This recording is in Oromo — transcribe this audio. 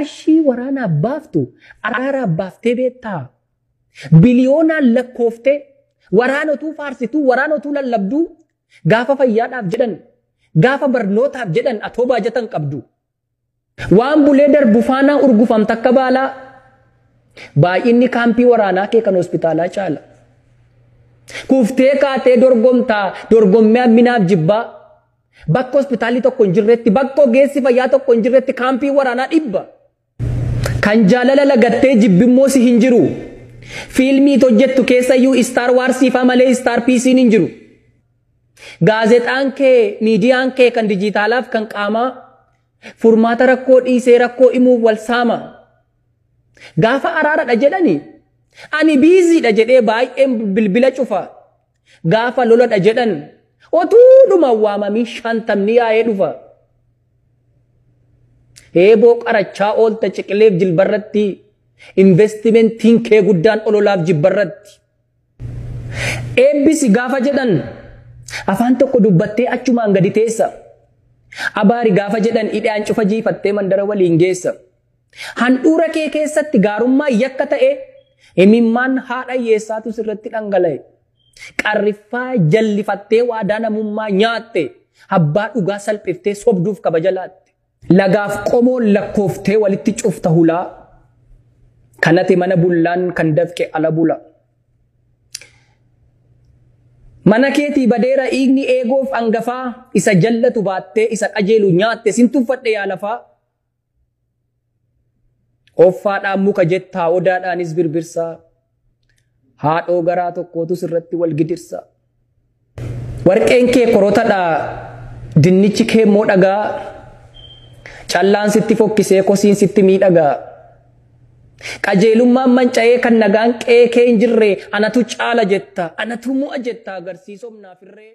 qarshii waraana baaftu araara baaftee beektaa biliyoonaan lakkooftee waraanotuu faarsituu waraanotuu lallabduu gaafa fayyaadhaaf jedhan gaafa barnootaaf jedhan atoo baajatan qabdu waan bulee darbu faanaa urgufam takka baalaa baay'inni kaampii waraanaa kee kan hospitaalaa caala kuftee kaatee dorgomtaa dorgommee minaaf jibbaa bakka hospitaalii tokko hin jirretti bakka ogeessi fayyaa tokko hin jirretti kaampii waraanaa dhibba kan jaalala lagattee jibbimmoo si hin jiru fiilmii hojjettu keessayyuu Star Wars fa malee Star PC hin jiru gaazexaan kee miidiyaan kee kan dijitaalaaf kan qaamaa furmaata rakkoo dhiisee rakkoo himuuf wal saama gaafa araaradha jedhani ani biiziidha jedhee baay'een bilbila cufa gaafa loladha jedhan otuudhuma waamamii 50 yaa'ee dhufa heeboo qarachaa oolta ciqileef jilbarratti investimentiin kee guddaan ololaaf jibbarratti eebbisi gaafa jedhan afaan tokko dubbattee achumaan gadi teessa abaari gaafa jedhan hidhaan cufa jiifattee mandara waliin geessa handhuura kee keessatti gaarummaa yakka ta'e imimmaan haadha hiyyeessaatu sirratti dhangala'e qarriffaa jallifattee waadaa namummaa nyaatte abbaa dhugaa salphiftee sobduuf kabaja laatte lagaaf qomoon lakkooftee walitti cufta hulaa kanati mana bullaan kan dafqe ala bula mana keetii badeera dhiigni eegoof angafaa isa jallatu baattee isa qajeelu nyaatte sintuffadhe yaa lafaa offaadhaan muka jettaa odaadhaanis birbirsaa haadhoo garaa tokkootu sirratti wal gidirsa warqeen kee korotadha dinnichi kee immoo dhagaa callaan sitti fokkisee kosiin sitti miidhagaa qajeelummaan manca'ee kan nagaan qe'ee kee hin jirre anatu caala jetta anatu mu'a jetta agarsiisomnaaf irree